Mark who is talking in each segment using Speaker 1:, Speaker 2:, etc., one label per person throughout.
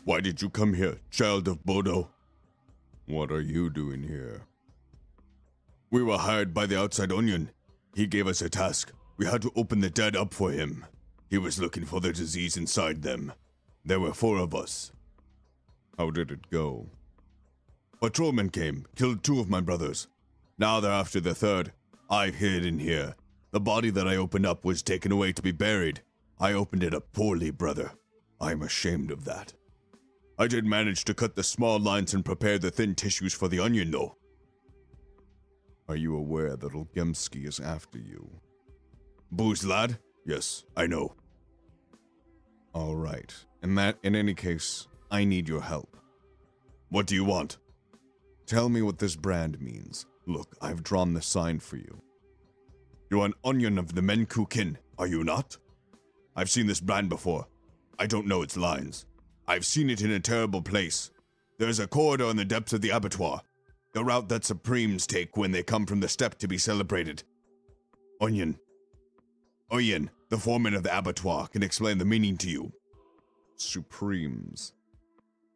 Speaker 1: Why did you come here, child of Bodo? What are you doing here? We were hired by the outside Onion. He gave us a task. We had to open the dead up for him. He was looking for the disease inside them. There were 4 of us. How did it go? Patrolmen came, killed 2 of my brothers. Now they're after the 3rd. I hid in here. The body that I opened up was taken away to be buried. I opened it up poorly, brother. I'm ashamed of that. I did manage to cut the small lines and prepare the thin tissues for the onion, though. Are you aware that Olgemski is after you? Booze, lad? Yes, I know. All right. In any case, I need your help. What do you want? Tell me what this brand means. Look, I've drawn the sign for you. You're an onion of the Menku kin, are you not? I've seen this brand before. I don't know its lines. I've seen it in a terrible place. There's a corridor in the depths of the abattoir. The route that Supremes take when they come from the steppe to be celebrated. Onion, the foreman of the abattoir, can explain the meaning to you. Supremes.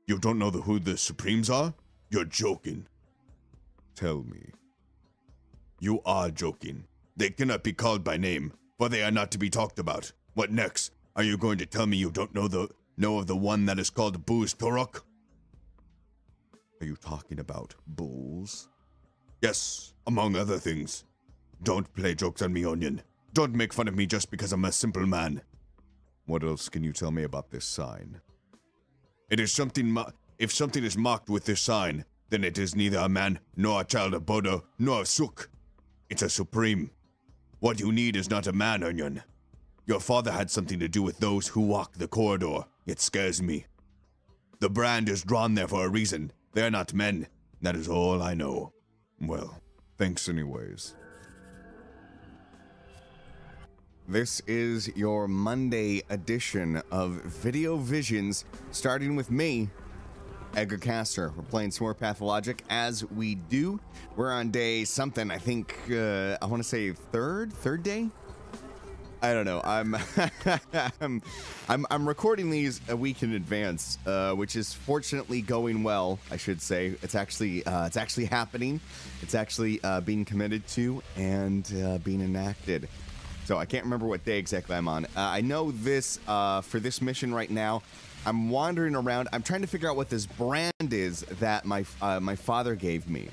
Speaker 1: You don't know who the Supremes are? You're joking. Tell me. You are joking. They cannot be called by name, for they are not to be talked about. What next? Are you going to tell me you don't know of the one that is called Booze Torok? Are you talking about bulls? Yes, among other things. Don't play jokes on me, Onion. Don't make fun of me just because I'm a simple man. What else can you tell me about this sign? It is something if something is marked with this sign, then it is neither a man, nor a child of Bodo, nor a Suk. It's a Supreme. What you need is not a man, Onion. Your father had something to do with those who walk the corridor. It scares me. The brand is drawn there for a reason. They're not men. That is all I know. Well, thanks anyways. This is your Monday edition of Video Visions, starting with me, Edgar Caster. We're playing some more Pathologic as we do. We're on day something, I think, I want to say third day? I don't know. I'm recording these a week in advance, which is fortunately going well, I should say. It's actually happening. It's actually being committed to and being enacted. So I can't remember what day exactly I'm on. I know this for this mission right now. I'm wandering around. I'm trying to figure out what this brand is that my father gave me.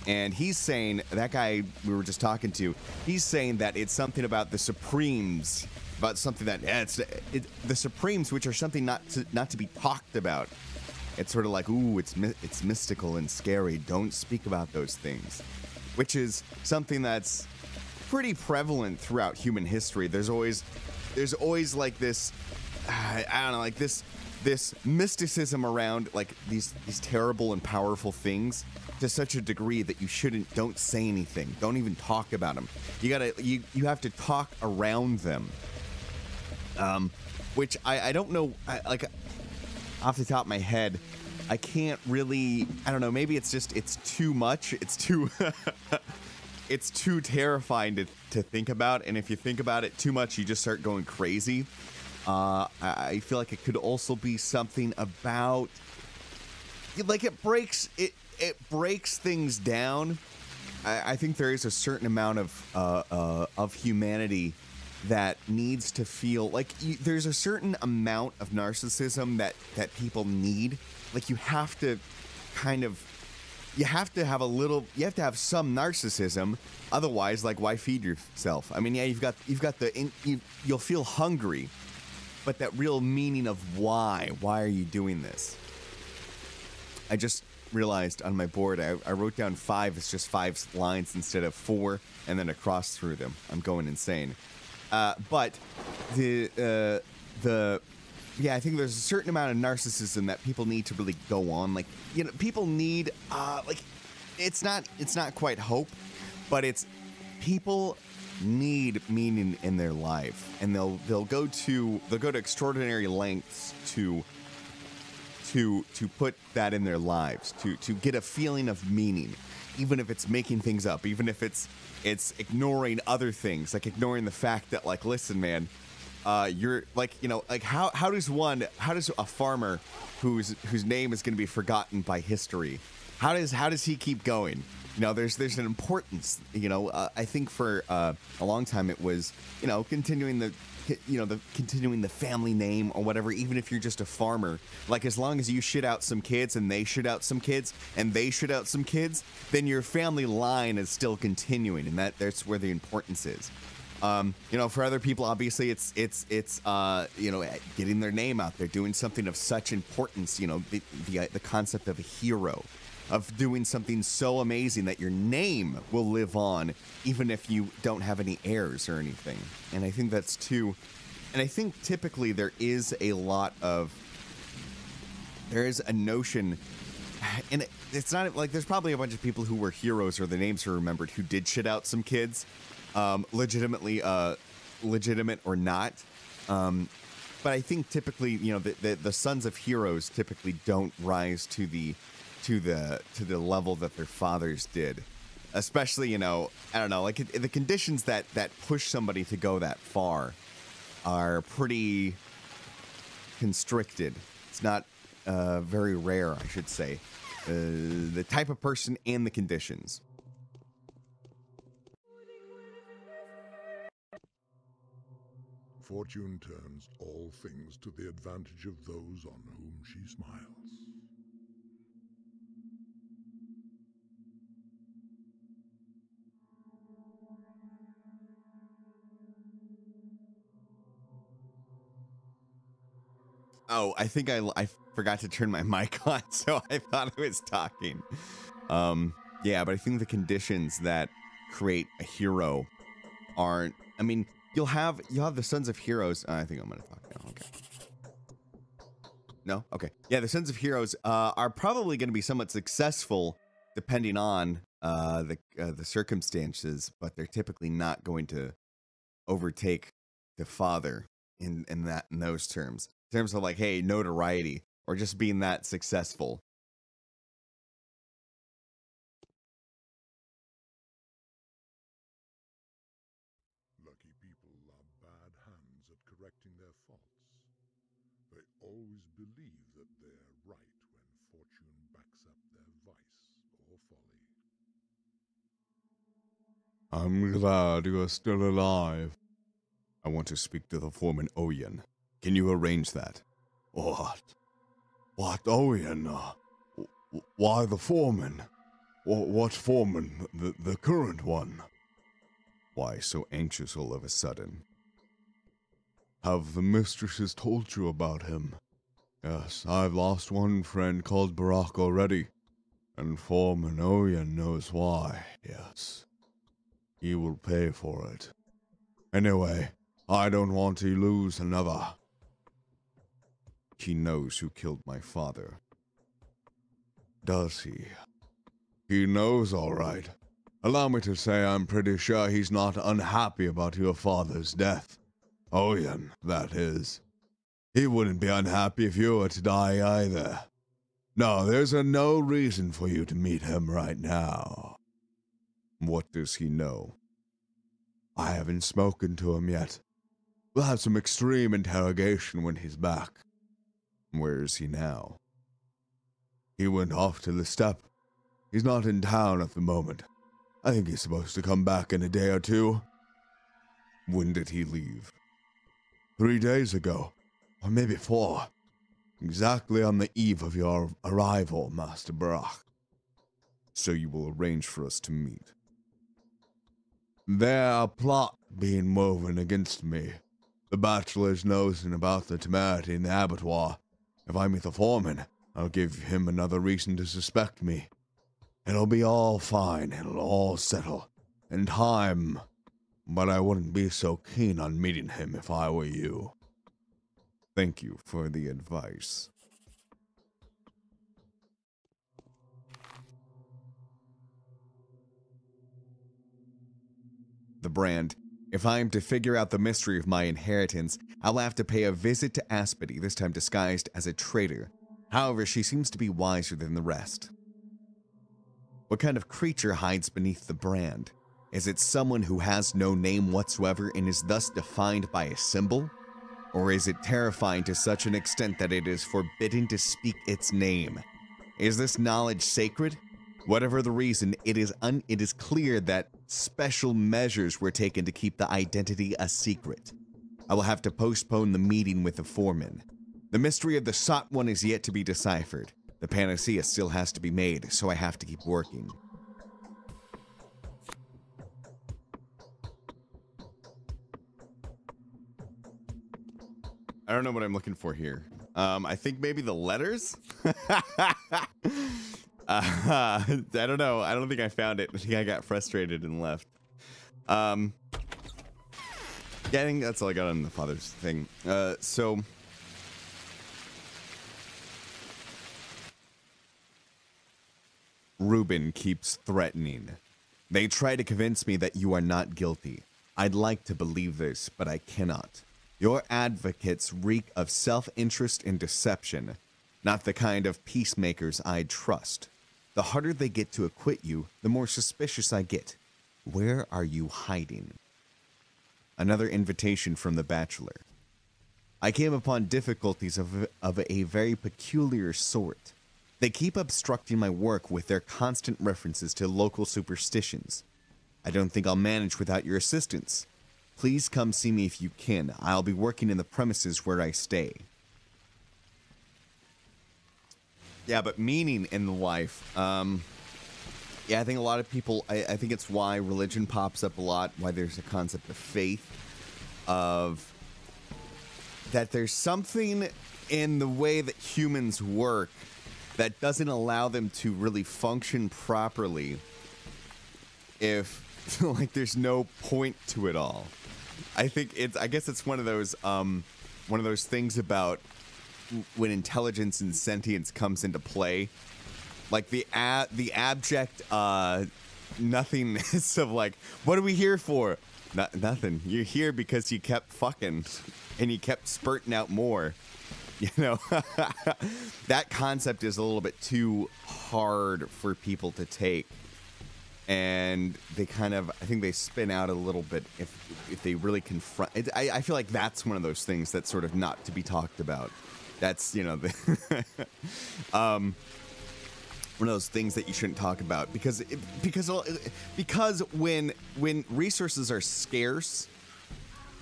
Speaker 1: And he's saying, that guy we were just talking to, he's saying that it's something about the Supremes, about something that, the Supremes, which are something not to be talked about. It's sort of like, ooh, it's mystical and scary. Don't speak about those things. Which is something that's pretty prevalent throughout human history. There's always like this, I don't know, like this mysticism around like these terrible and powerful things to such a degree that don't say anything. Don't even talk about them. You have to talk around them. Which I don't know, like off the top of my head, I can't really, I don't know, maybe it's too much. It's too it's too terrifying to think about, and if you think about it too much, you just start going crazy. I feel like it could also be something about, like, it breaks things down. I think there is a certain amount of humanity that needs to feel like there's a certain amount of narcissism that people need. Like, you have to have some narcissism. Otherwise, like, why feed yourself? I mean, yeah, you'll feel hungry, but that real meaning of why are you doing this? I just realized on my board, I wrote down 5. It's just 5 lines instead of 4, and then a cross through them. I'm going insane. But yeah, I think there's a certain amount of narcissism that people need to really go on. Like, you know, people need, like, it's not quite hope, but it's people need meaning in their life, and they'll go to extraordinary lengths to put that in their lives, to get a feeling of meaning, even if it's making things up, even if it's ignoring other things, like ignoring the fact that, like, listen, man,
Speaker 2: you're like, like how does a farmer whose name is going to be forgotten by history, how does he keep going? There's an importance. I think for a long time it was continuing the family name or whatever. Even if you're just a farmer, like as long as you shit out some kids and they shit out some kids and they shit out some kids, then your family line is still continuing, and that's where the importance is. For other people, obviously, it's getting their name out there, doing something of such importance. The concept of a hero, of doing something so amazing that your name will live on, even if you don't have any heirs or anything. And I think that's too. And I think typically there is a notion, and it's not like there's probably a bunch of people who were heroes or the names are remembered who did shit out some kids. Legitimate or not. But I think typically, the sons of heroes typically don't rise to the level that their fathers did. Especially, I don't know, like the conditions that push somebody to go that far are pretty constricted. It's not very rare, I should say. The type of person and the conditions.
Speaker 3: Fortune turns all things to the advantage of those on whom she smiles.
Speaker 2: Oh, I think I forgot to turn my mic on, so I thought I was talking. Yeah, but I think the conditions that create a hero aren't. I mean, you'll have the sons of heroes. I think I'm gonna talk now. Okay. No. Okay. Yeah, the sons of heroes are probably going to be somewhat successful, depending on the circumstances, but they're typically not going to overtake the father in those terms. In terms of like, hey, notoriety or just being that successful.
Speaker 3: Lucky people are bad hands at correcting their faults. They always believe that they're right when fortune backs up their vice or folly.
Speaker 1: I'm glad you are still alive. I want to speak to the foreman Oyen. Can you arrange that? What? What, Oyen? Why the foreman? What foreman? The current one? Why so anxious all of a sudden? Have the mistresses told you about him? Yes, I've lost one friend called Barack already, and Foreman Oyen knows why, yes. He will pay for it. Anyway, I don't want to lose another. He knows who killed my father. Does he? He knows, all right. Allow me to say I'm pretty sure he's not unhappy about your father's death. Oyen, that is. He wouldn't be unhappy if you were to die either. No, there's no reason for you to meet him right now. What does he know? I haven't spoken to him yet. We'll have some extreme interrogation when he's back. Where is he now? He went off to the steppe. He's not in town at the moment. I think he's supposed to come back in a day or two. When did he leave? 3 days ago, or maybe 4. Exactly on the eve of your arrival, Master Brock. So you will arrange for us to meet. There's a plot being woven against me. The bachelor's nosing about the temerity in the abattoir. If I meet the foreman, I'll give him another reason to suspect me. It'll be all fine, it'll all settle. In time. But I wouldn't be so keen on meeting him if I were you. Thank you for the advice.
Speaker 2: The brand. If I am to figure out the mystery of my inheritance, I'll have to pay a visit to Aspity, this time disguised as a traitor. However, she seems to be wiser than the rest. What kind of creature hides beneath the brand? Is it someone who has no name whatsoever and is thus defined by a symbol? Or is it terrifying to such an extent that it is forbidden to speak its name? Is this knowledge sacred? Whatever the reason, it is clear that special measures were taken to keep the identity a secret. I will have to postpone the meeting with the foreman. The mystery of the sought one is yet to be deciphered. The panacea still has to be made, so I have to keep working. I don't know what I'm looking for here. I think maybe the letters? I don't know. I don't think I found it. I think I got frustrated and left. Yeah, I think that's all I got on the father's thing. So... Reuben keeps threatening. They try to convince me that you are not guilty. I'd like to believe this, but I cannot. Your advocates reek of self-interest and deception, not the kind of peacemakers I'd trust. The harder they get to acquit you, the more suspicious I get. Where are you hiding? Another invitation from the Bachelor. I came upon difficulties of a very peculiar sort. They keep obstructing my work with their constant references to local superstitions. I don't think I'll manage without your assistance. Please come see me if you can. I'll be working in the premises where I stay. Yeah, but meaning in life. Yeah, I think a lot of people, I think it's why religion pops up a lot, why there's a concept of faith, of that there's something in the way that humans work that doesn't allow them to really function properly if like there's no point to it all. I guess it's one of those things about when intelligence and sentience comes into play, like the abject nothingness of like, what are we here for? Nothing. You're here because you kept fucking and you kept spurting out more. You know, that concept is a little bit too hard for people to take. And they kind of, I think they spin out a little bit if they really confront. I feel like that's one of those things that's sort of not to be talked about. That's, you know, one of those things that you shouldn't talk about because when resources are scarce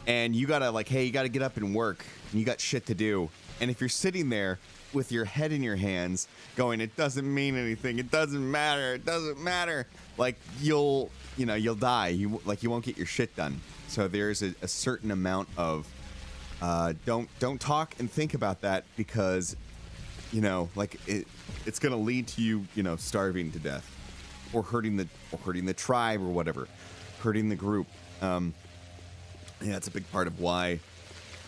Speaker 2: and you gotta like, hey, you gotta get up and work and you got shit to do. And if you're sitting there with your head in your hands going, it doesn't mean anything, it doesn't matter, like you'll die. You won't get your shit done. So there's a certain amount of don't talk and think about that because, you know, like it's gonna lead to you, you know, starving to death or hurting the tribe or whatever, hurting the group. Yeah, it's a big part of why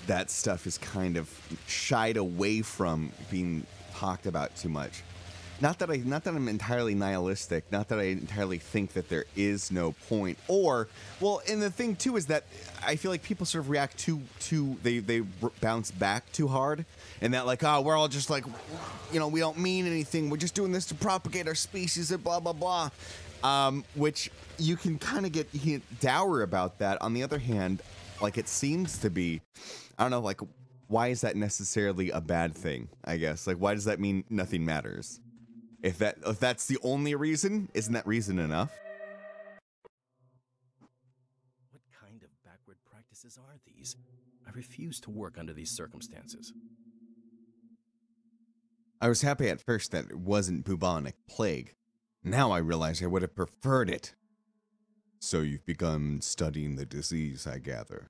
Speaker 2: that stuff is kind of shied away from being talked about too much. Not that I'm entirely nihilistic, not that I entirely think that there is no point. Or, well, and the thing too is that I feel like people sort of react they bounce back too hard, and that like, oh, we're all just like, you know, we don't mean anything, we're just doing this to propagate our species and blah blah blah. Which you can kind of get dour about that. On the other hand, like it seems to be, I don't know, like why is that necessarily a bad thing? I guess like why does that mean nothing matters? If that's the only reason, isn't that reason enough?
Speaker 4: What kind of backward practices are these? I refuse to work under these circumstances.
Speaker 2: I was happy at first that it wasn't bubonic plague. Now I realize I would have preferred it.
Speaker 1: So you've begun studying the disease, I gather.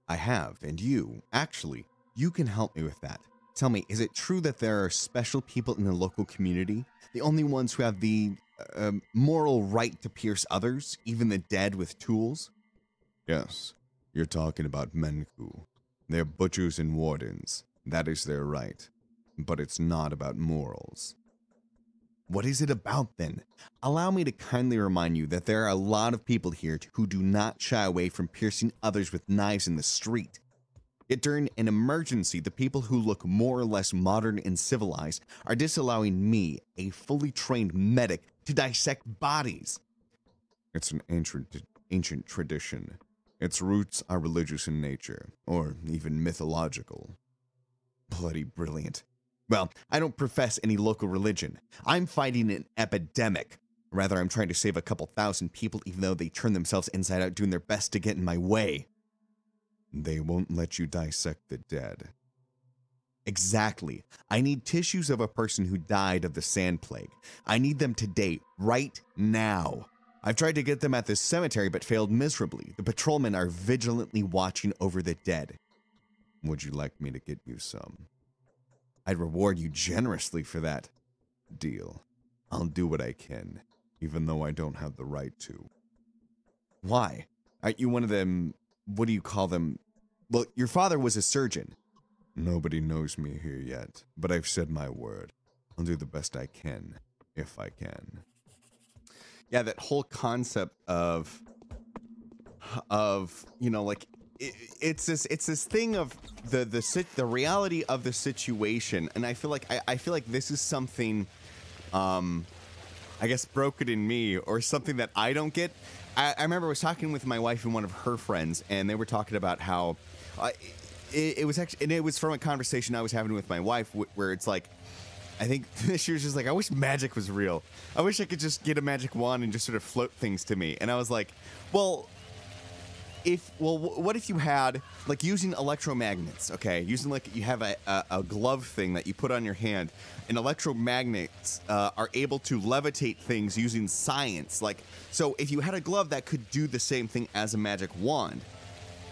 Speaker 2: I have, and you can help me with that. Tell me, is it true that there are special people in the local community? The only ones who have the moral right to pierce others, even the dead with tools?
Speaker 1: Yes, you're talking about Menku. They're butchers and wardens. That is their right. But it's not about morals.
Speaker 2: What is it about then? Allow me to kindly remind you that there are a lot of people here who do not shy away from piercing others with knives in the street. Yet during an emergency, the people who look more or less modern and civilized are disallowing me, a fully trained medic, to dissect bodies.
Speaker 1: It's an ancient tradition.
Speaker 2: Its roots are religious in nature, or even mythological. Bloody brilliant. Well, I don't profess any local religion. I'm fighting an epidemic. Rather, I'm trying to save a couple thousand people, even though they turn themselves inside out doing their best to get in my way. They won't let you dissect the dead. Exactly. I need tissues of a person who died of the sand plague. I need them today, right now. I've tried to get them at this cemetery but failed miserably. The patrolmen are vigilantly watching over the dead. Would you like me to get you some? I'd reward you generously for that. Deal. I'll do what I can, even though I don't have the right to. Why? Aren't you one of them, what do you call them? Well, your father was a surgeon. Nobody knows me here yet, but I've said my word. I'll do the best I can, if I can. Yeah, that whole concept of you know, like it's this thing of the reality of the situation, and I feel like I feel like this is something, I guess, broken in me, or something that I don't get. I remember I was talking with my wife and one of her friends, and they were talking about how it was actually, and it was from a conversation I was having with my wife, where it's like, I think she was just like, I wish magic was real. I wish I could just get a magic wand and just sort of float things to me. And I was like, well, what if you had, like, using electromagnets, okay? Using, like, you have a glove thing that you put on your hand, and electromagnets are able to levitate things using science. Like, so if you had a glove that could do the same thing as a magic wand,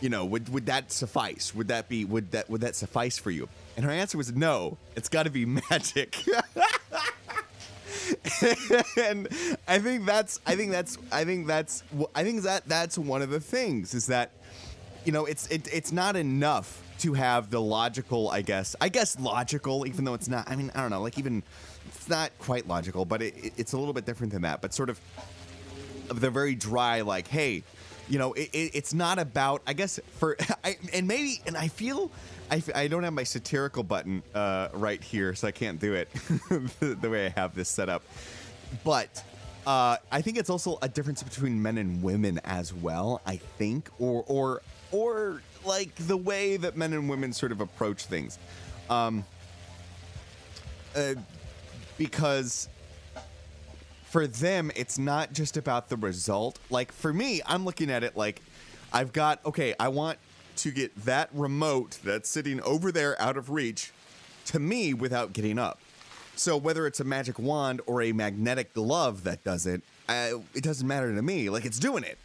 Speaker 2: you know, would that suffice? Would that suffice for you? And her answer was no. It's got to be magic. And I think that's one of the things, is that, you know, it's not enough to have the logical, I guess logical, even though it's not. I mean, I don't know, like, even it's not quite logical, but it's a little bit different than that. But sort of the very dry, like, hey, you know, it's not about, I guess, I feel I don't have my satirical button right here, so I can't do it the way I have this set up. But I think it's also a difference between men and women as well, I think, or like the way that men and women sort of approach things. Because for them, it's not just about the result. Like, for me, I'm looking at it like, I want to get that remote that's sitting over there out of reach to me without getting up. So whether it's a magic wand or a magnetic glove that does it, it doesn't matter to me. Like, it's doing it.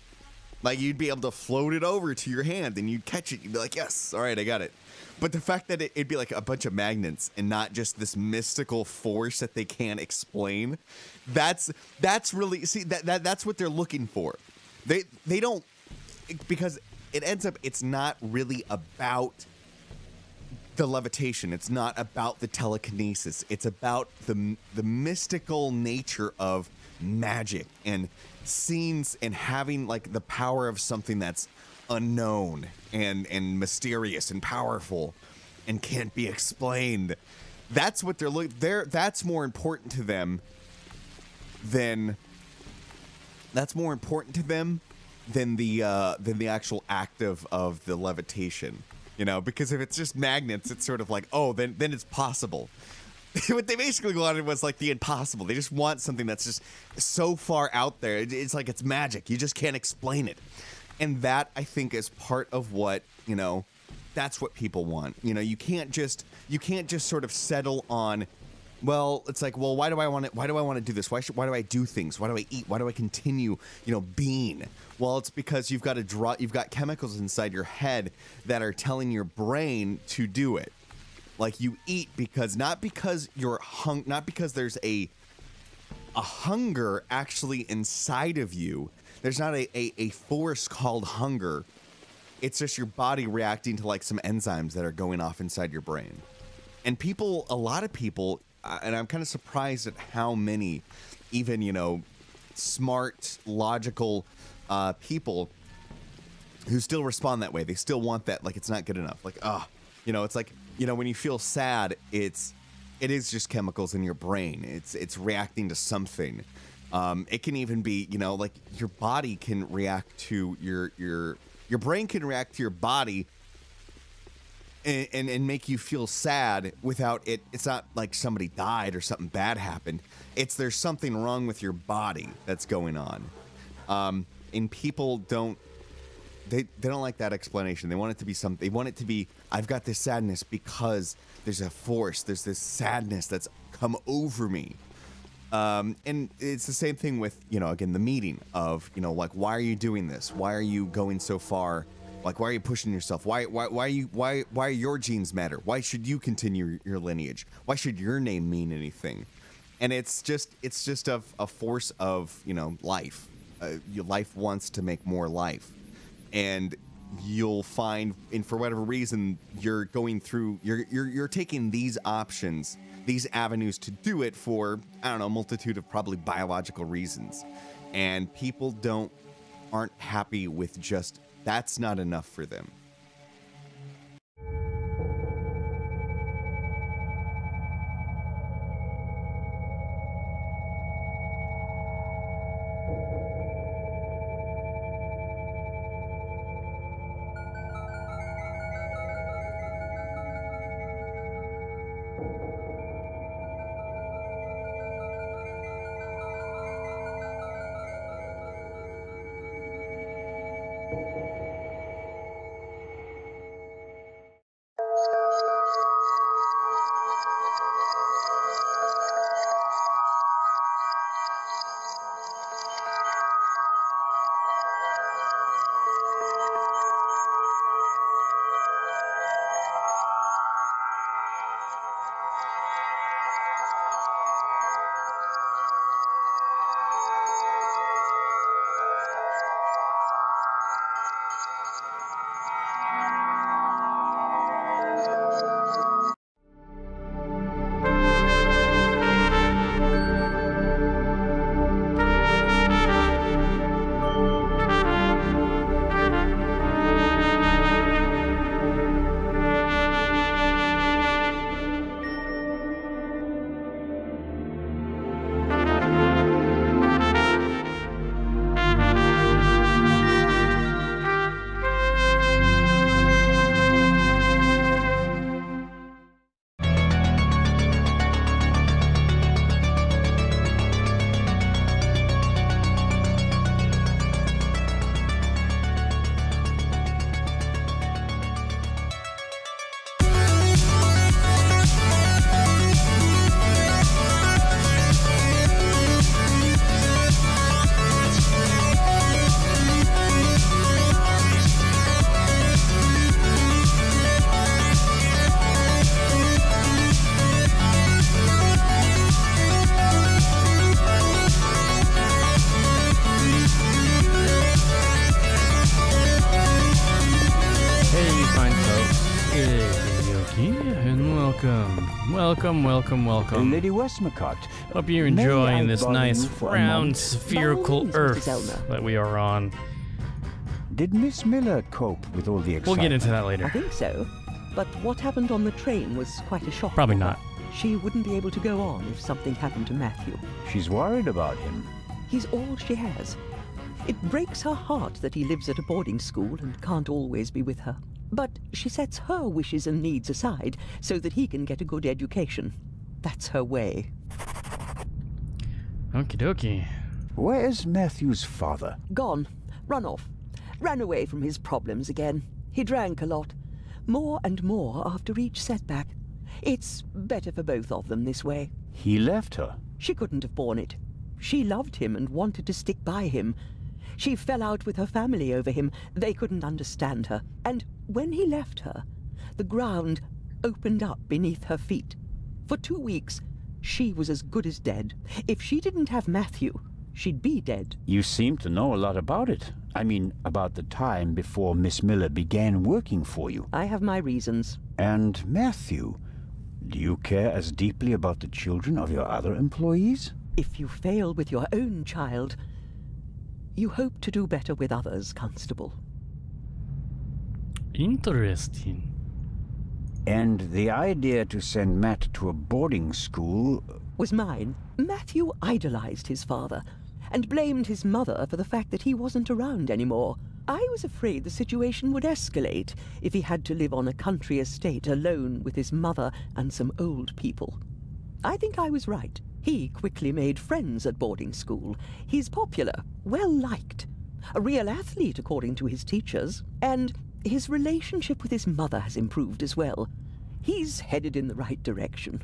Speaker 2: Like, you'd be able to float it over to your hand and you'd catch it. You'd be like, yes, all right, I got it. But the fact that it'd be like a bunch of magnets and not just this mystical force that they can't explain, that's really, see, that's what they're looking for. They don't, because it ends up, it's not really about the levitation. It's not about the telekinesis. It's about the mystical nature of magic and scenes and having, like, the power of something that's unknown and mysterious and powerful and can't be explained. That's what they're looking. That's more important to them than the actual act of the levitation. You know, because if it's just magnets, it's sort of like, oh, then it's possible. What they basically wanted was, like, the impossible. They just want something that's just so far out there. It's like it's magic. You just can't explain it. And that, I think, is part of what, you know, that's what people want. You know, you can't just sort of settle on, well, it's like, well, why do I want to do this? Why do I do things? Why do I eat? Why do I continue, you know, being? Well, it's because you've got chemicals inside your head that are telling your brain to do it. Like, you eat not because there's a hunger actually inside of you. There's not a force called hunger. It's just your body reacting to, like, some enzymes that are going off inside your brain. And a lot of people, and I'm kind of surprised at how many, even, you know, smart, logical people who still respond that way. They still want that, like, it's not good enough. Like, you know, it's like, you know, when you feel sad, it is just chemicals in your brain. It's reacting to something. It can even be, you know, like, your body can react to your Your brain can react to your body and make you feel sad without it. It's not like somebody died or something bad happened. It's there's something wrong with your body that's going on. And people don't, they don't like that explanation. They want it to be something, they want it to be, I've got this sadness because there's a force, there's this sadness that's come over me. And it's the same thing with, you know, again, the meeting of, you know, like, why are you doing this? Why are you going so far? Like, why are you pushing yourself? Why your genes matter? Why should you continue your lineage? Why should your name mean anything? And it's just a force of, you know, life. Your life wants to make more life. And you'll find, and for whatever reason, you're going through, you're taking these options, these avenues to do it for, I don't know, a multitude of probably biological reasons. And people aren't happy with just, that's not enough for them.
Speaker 5: Welcome.
Speaker 6: Lady Westmacott.
Speaker 5: Hope you're enjoying this nice round spherical Earth that we are on.
Speaker 6: Did Miss Miller cope with all the excitement?
Speaker 5: We'll get into that later.
Speaker 7: I think so. But what happened on the train was quite a shock.
Speaker 5: Probably not.
Speaker 7: She wouldn't be able to go on if something happened to Matthew.
Speaker 6: She's worried about him.
Speaker 7: He's all she has. It breaks her heart that he lives at a boarding school and can't always be with her. But she sets her wishes and needs aside so that he can get a good education. That's her way.
Speaker 5: Okie dokie.
Speaker 6: Where's Matthew's father?
Speaker 7: Gone. Run off. Ran away from his problems again. He drank a lot. More and more after each setback. It's better for both of them this way.
Speaker 6: He left her.
Speaker 7: She couldn't have borne it. She loved him and wanted to stick by him. She fell out with her family over him. They couldn't understand her. And when he left her, the ground opened up beneath her feet. For 2 weeks, she was as good as dead. If she didn't have Matthew, she'd be dead.
Speaker 6: You seem to know a lot about it. I mean, about the time before Miss Miller began working for you.
Speaker 7: I have my reasons.
Speaker 6: And Matthew, do you care as deeply about the children of your other employees?
Speaker 7: If you fail with your own child, you hope to do better with others, Constable.
Speaker 5: Interesting.
Speaker 6: And the idea to send Matt to a boarding school
Speaker 7: was mine. Matthew idolized his father and blamed his mother for the fact that he wasn't around anymore. I was afraid the situation would escalate if he had to live on a country estate alone with his mother and some old people. I think I was right. He quickly made friends at boarding school. He's popular, well-liked, a real athlete according to his teachers, and his relationship with his mother has improved as well. He's headed in the right direction.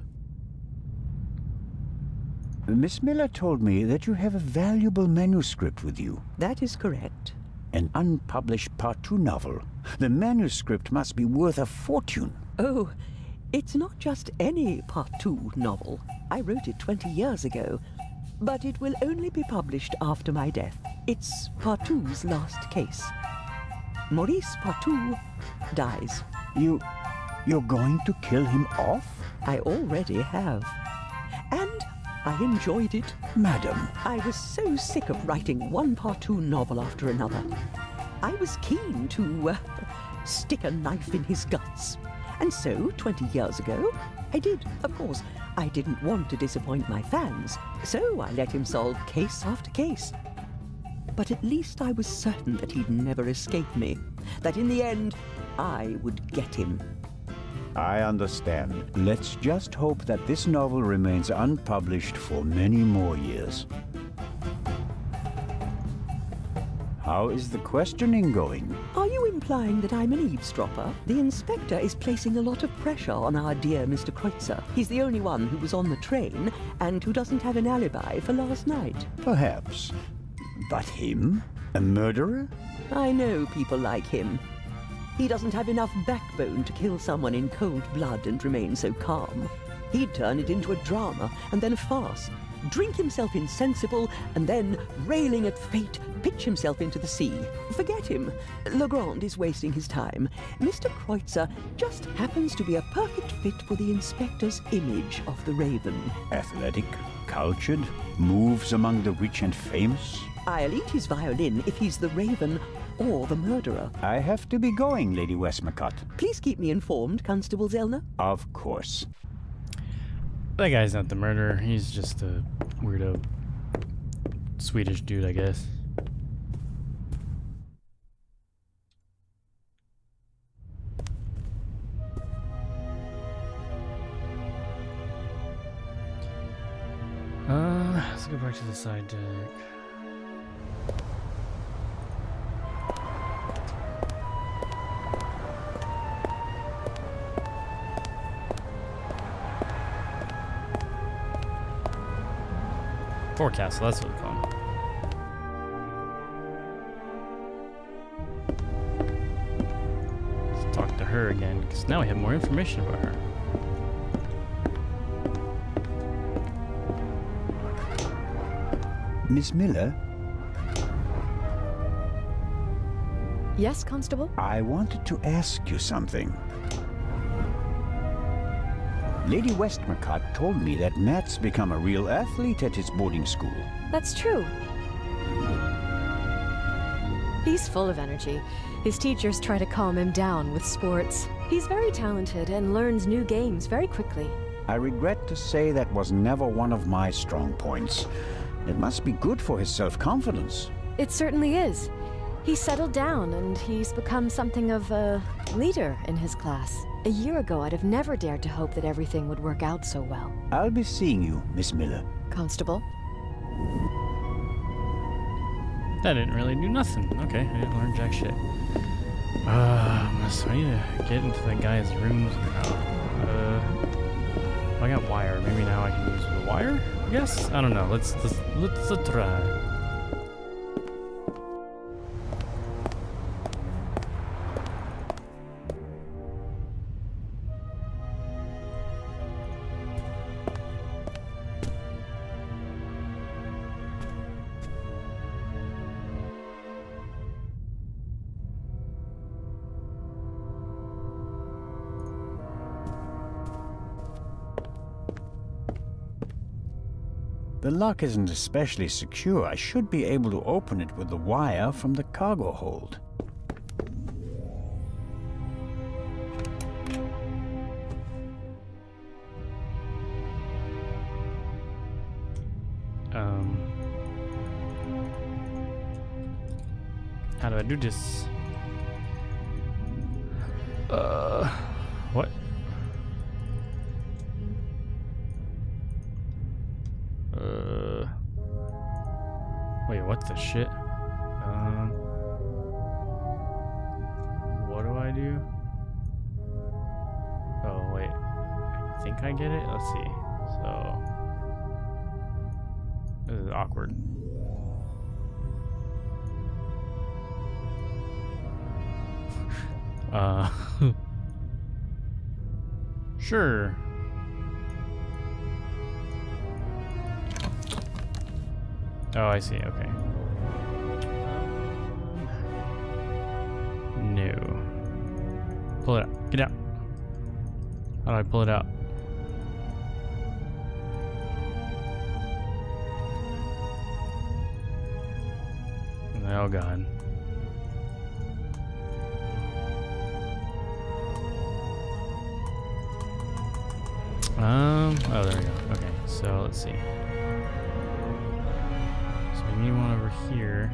Speaker 6: Miss Miller told me that you have a valuable manuscript with you.
Speaker 7: That is correct.
Speaker 6: An unpublished Part 2 novel. The manuscript must be worth a fortune.
Speaker 7: Oh, it's not just any Part 2 novel. I wrote it 20 years ago, but it will only be published after my death. It's Part 2's last case. Maurice Part 2 dies.
Speaker 6: You're going to kill him off?
Speaker 7: I already have. And I enjoyed it.
Speaker 6: Madam.
Speaker 7: I was so sick of writing one Part 2 novel after another. I was keen to stick a knife in his guts. And so, 20 years ago, I did. Of course, I didn't want to disappoint my fans, so I let him solve case after case. But at least I was certain that he'd never escape me, that in the end, I would get him.
Speaker 6: I understand. Let's just hope that this novel remains unpublished for many more years. How is the questioning going?
Speaker 7: Are you implying that I'm an eavesdropper? The inspector is placing a lot of pressure on our dear Mr. Kreutzer. He's the only one who was on the train and who doesn't have an alibi for last night.
Speaker 6: Perhaps. But him? A murderer?
Speaker 7: I know people like him. He doesn't have enough backbone to kill someone in cold blood and remain so calm. He'd turn it into a drama and then a farce, drink himself insensible, and then, railing at fate, pitch himself into the sea. Forget him. Legrand is wasting his time. Mr. Kreutzer just happens to be a perfect fit for the inspector's image of the Raven.
Speaker 6: Athletic, cultured, moves among the rich and famous.
Speaker 7: I'll eat his violin if he's the Raven or the murderer.
Speaker 6: I have to be going, Lady Westmacott.
Speaker 7: Please keep me informed, Constable Zellner.
Speaker 6: Of course.
Speaker 5: That guy's not the murderer. He's just a weirdo Swedish dude, I guess. Let's go back to the side deck. Forecast, that's what we call it. Let's talk to her again, because now we have more information about her.
Speaker 6: Miss Miller?
Speaker 8: Yes, Constable?
Speaker 6: I wanted to ask you something. Lady Westmacott told me that Matt's become a real athlete at his boarding school.
Speaker 8: That's true. He's full of energy. His teachers try to calm him down with sports. He's very talented and learns new games very quickly.
Speaker 6: I regret to say that was never one of my strong points. It must be good for his self-confidence.
Speaker 8: It certainly is. He's settled down and he's become something of a leader in his class. A year ago, I'd have never dared to hope that everything would work out so well.
Speaker 6: I'll be seeing you, Miss Miller.
Speaker 8: Constable?
Speaker 5: That didn't really do nothing. Okay, I didn't learn jack shit. So I need to get into that guy's rooms now. I got wire. Maybe now I can use the wire? I guess? I don't know. Let's try.
Speaker 6: The lock isn't especially secure. I should be able to open it with the wire from the cargo hold.
Speaker 5: How do I do this? What? Wait, what the shit? What do I do? Oh, wait. I think I get it? Let's see. So... This is awkward. Sure. Oh, I see. Okay. No. Pull it out. Get out. How do I pull it out? Oh, God. Oh, there we go. Okay, so let's see. So we need one over here.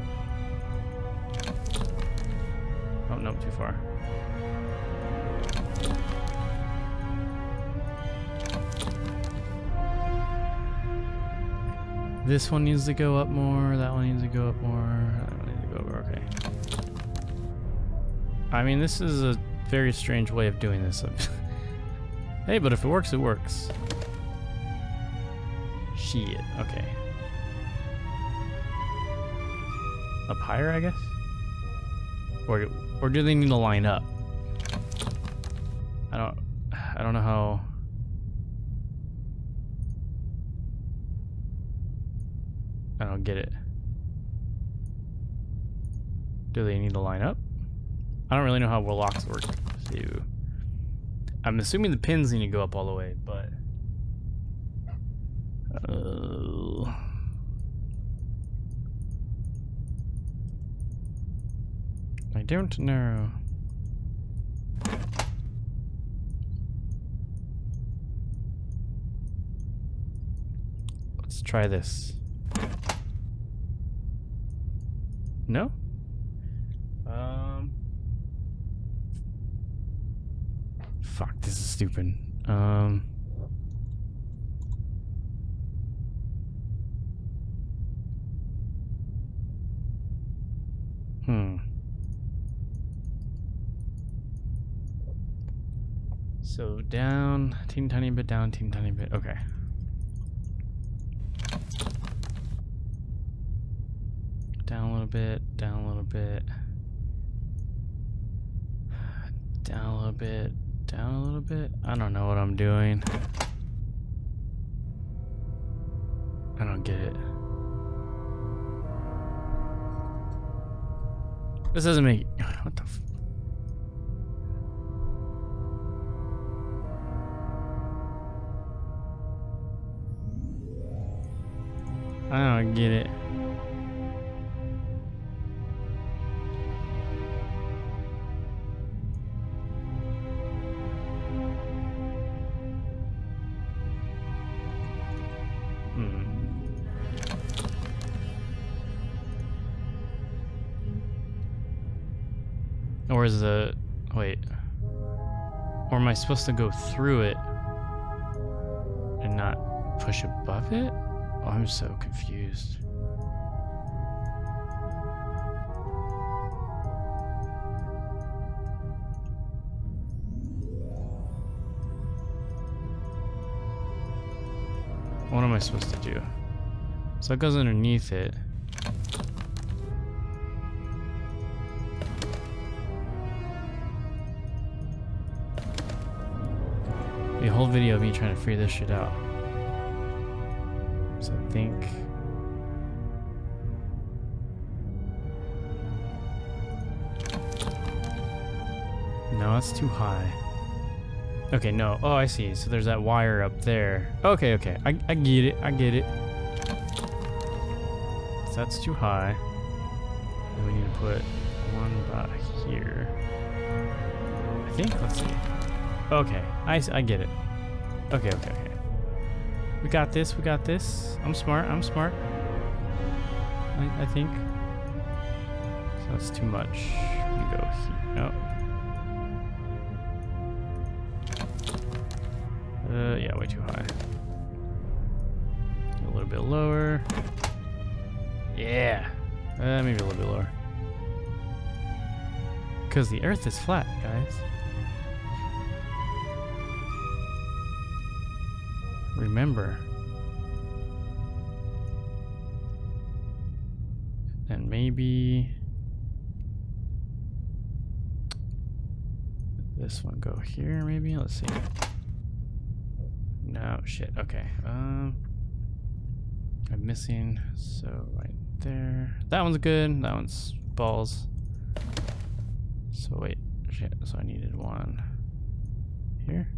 Speaker 5: Oh, nope, too far. This one needs to go up more, that one needs to go up more, that one needs to go over, okay. I mean, this is a very strange way of doing this. Hey, but if it works, it works. Shit, okay. Up higher, I guess? Or do they need to line up? I don't know how... I don't get it. Do they need to line up? I don't really know how locks work. So, I'm assuming the pins need to go up all the way, but... I don't know. Let's try this. No? Fuck, this is stupid. So down, teeny tiny bit, down, teeny tiny bit. Okay. Down a little bit, down a little bit. Down a little bit, down a little bit. I don't know what I'm doing. I don't get it. This doesn't make... What the f... I don't get it. Or is the... Wait. Or am I supposed to go through it and not push above it? Oh, I'm so confused. What am I supposed to do? So it goes underneath it. The whole video of me trying to figure this shit out. So I think... No, that's too high. Okay, no. Oh, I see. So there's that wire up there. Okay, okay. I get it. I get it. So that's too high. And we need to put one about here. I think. Let's see. Okay. I get it. Okay, okay, okay. We got this. We got this. I'm smart. I'm smart. I think. So that's too much. We go here. No. Yeah, way too high. A little bit lower. Yeah. Maybe a little bit lower. Because the Earth is flat, guys. Remember. And maybe this one go here, maybe? Let's see. No, shit. Okay. I'm missing. So right there. That one's good. That one's balls. So wait. Shit. So I needed one here.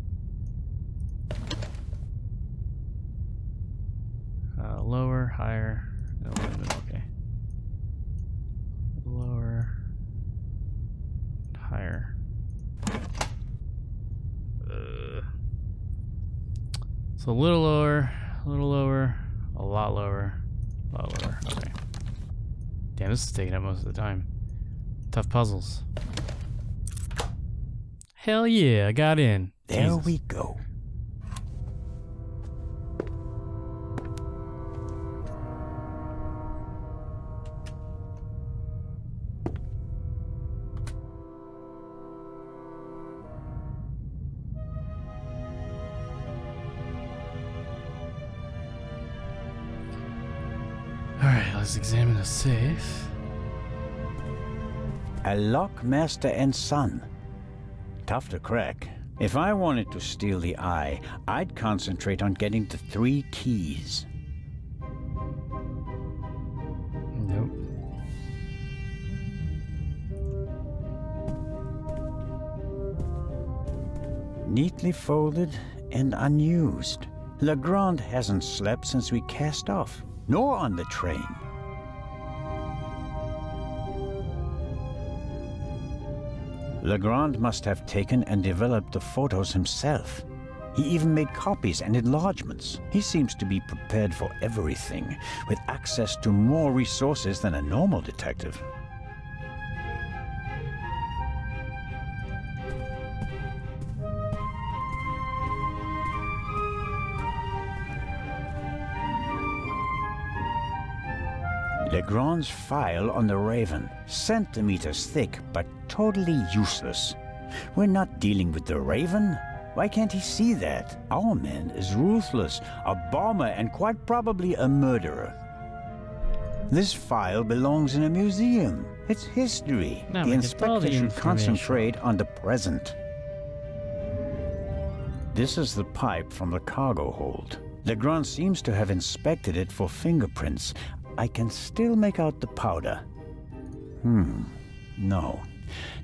Speaker 5: Lower, higher. No, okay. Lower, higher. So a little lower, a lot lower, a lot lower. Okay. Damn, this is taking up most of the time. Tough puzzles. Hell yeah, I got in.
Speaker 6: There
Speaker 5: Jesus.
Speaker 6: we go.
Speaker 5: Alright, let's examine the safe.
Speaker 6: A lock, master and son. Tough to crack. If I wanted to steal the eye, I'd concentrate on getting the 3 keys.
Speaker 5: Nope.
Speaker 6: Neatly folded and unused. Legrand hasn't slept since we cast off, nor on the train. Legrand must have taken and developed the photos himself. He even made copies and enlargements. He seems to be prepared for everything, with access to more resources than a normal detective. Legrand's file on the Raven, centimeters thick, but totally useless. We're not dealing with the Raven. Why can't he see that? Our man is ruthless, a bomber, and quite probably a murderer. This file belongs in a museum. It's history.
Speaker 5: No,
Speaker 6: The
Speaker 5: we get all
Speaker 6: inspector
Speaker 5: the
Speaker 6: should
Speaker 5: information.
Speaker 6: concentrate on the present. This is the pipe from the cargo hold. Legrand seems to have inspected it for fingerprints. I can still make out the powder. No.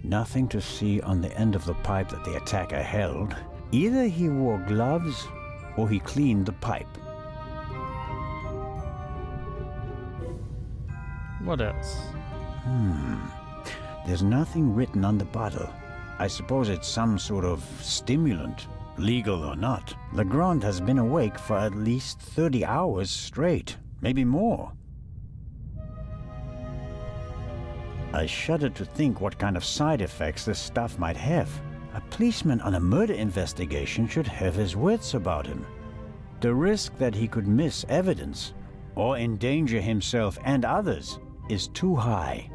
Speaker 6: Nothing to see on the end of the pipe that the attacker held. Either he wore gloves, or he cleaned the pipe.
Speaker 5: What else?
Speaker 6: There's nothing written on the bottle. I suppose it's some sort of stimulant, legal or not. Legrand has been awake for at least 30 hours straight, maybe more. I shudder to think what kind of side effects this stuff might have. A policeman on a murder investigation should have his wits about him. The risk that he could miss evidence or endanger himself and others is too high.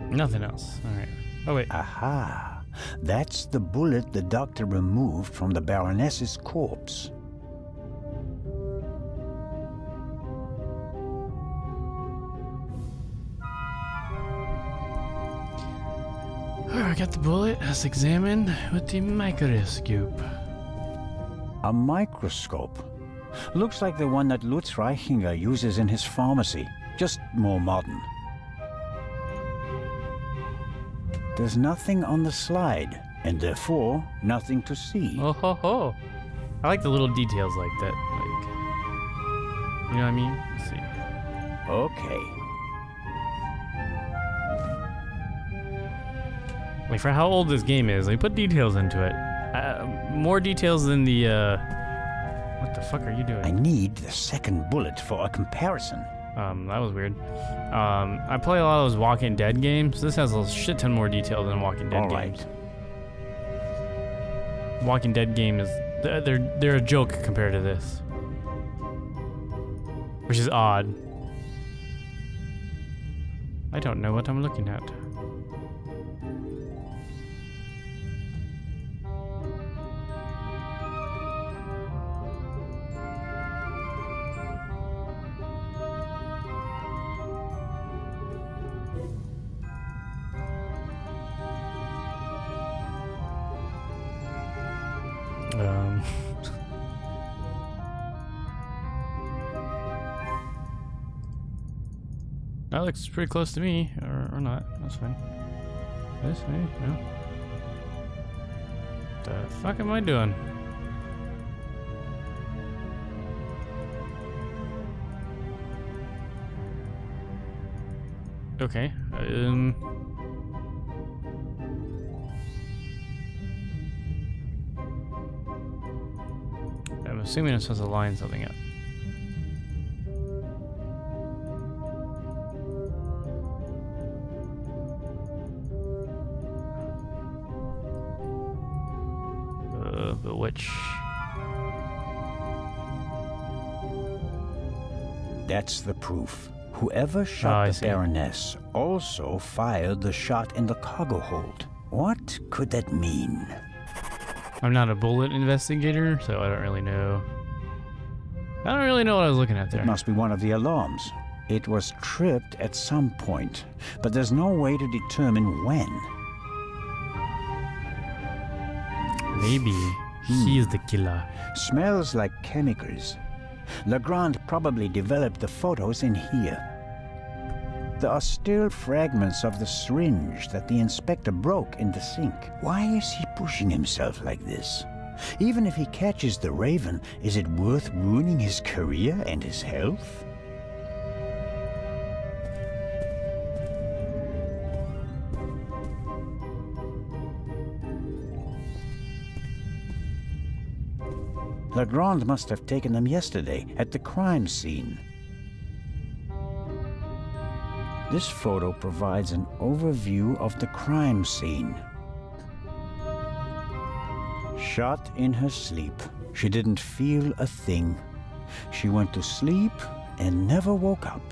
Speaker 5: Nothing else. Alright. Oh, wait.
Speaker 6: Aha! That's the bullet the doctor removed from the Baroness's corpse.
Speaker 5: Alright, I got the bullet. Let's examine with the microscope.
Speaker 6: A microscope. Looks like the one that Lutz Reichinger uses in his pharmacy, just more modern. There's nothing on the slide, and therefore nothing to see.
Speaker 5: Oh ho ho! I like the little details like that. Like, you know what I mean? Let's see.
Speaker 6: Okay.
Speaker 5: Like for how old this game is, they put details into it. More details than the What the fuck are you doing?
Speaker 6: I need the second bullet for a comparison.
Speaker 5: That was weird. I play a lot of those Walking Dead games. This has a shit ton more detail than Walking Dead games. Walking Dead game is they're a joke compared to this, which is odd. I don't know what I'm looking at. That looks pretty close to me, or not. That's fine. This way? No. The fuck am I doing? Okay. I'm assuming it's supposed to line something up. But which?
Speaker 6: That's the proof. Whoever shot the
Speaker 5: see.
Speaker 6: Baroness also fired the shot in the cargo hold. What could that mean?
Speaker 5: I'm not a bullet investigator, so I don't really know. I don't really know what I was looking at there.
Speaker 6: It must be one of the alarms. It was tripped at some point, but there's no way to determine when.
Speaker 5: Maybe he's the killer.
Speaker 6: Smells like chemicals. Legrand probably developed the photos in here. There are still fragments of the syringe that the inspector broke in the sink. Why is he pushing himself like this? Even if he catches the Raven, is it worth ruining his career and his health? Legrand must have taken them yesterday at the crime scene. This photo provides an overview of the crime scene. Shot in her sleep. She didn't feel a thing. She went to sleep and never woke up.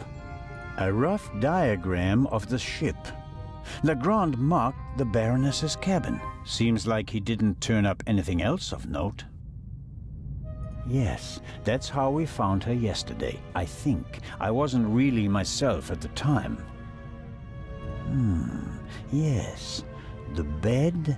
Speaker 6: A rough diagram of the ship. Legrand marked the Baroness's cabin. Seems like he didn't turn up anything else of note. Yes, that's how we found her yesterday, I think. I wasn't really myself at the time. Yes. The bed,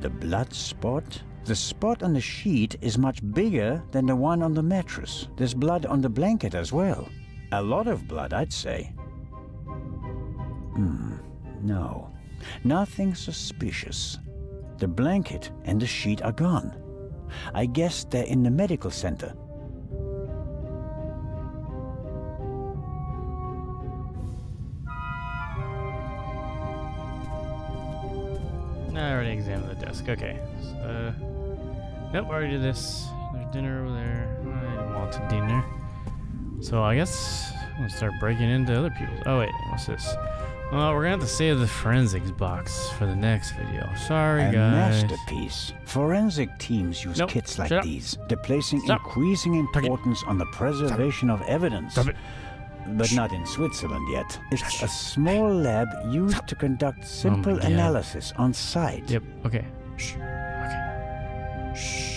Speaker 6: the blood spot. The spot on the sheet is much bigger than the one on the mattress. There's blood on the blanket as well. A lot of blood, I'd say. No. Nothing suspicious. The blanket and the sheet are gone. I guess they're in the medical center.
Speaker 5: I already examined the desk. Okay. Nope, I already did this. There's dinner over there. I didn't want to dinner. So I guess I'm gonna start breaking into other people's. Oh wait, what's this? Well, we're gonna have to save the forensics box for the next video. Sorry,
Speaker 6: A
Speaker 5: guys.
Speaker 6: masterpiece. Forensic teams use
Speaker 5: Nope.
Speaker 6: kits like
Speaker 5: Shut up.
Speaker 6: these. They're placing
Speaker 5: Stop.
Speaker 6: increasing importance on the preservation of evidence.
Speaker 5: Stop it.
Speaker 6: But not in Switzerland yet. It's a small lab used to conduct simple
Speaker 5: God.
Speaker 6: analysis on site.
Speaker 5: Yep. Okay. Shh. Okay. Shh.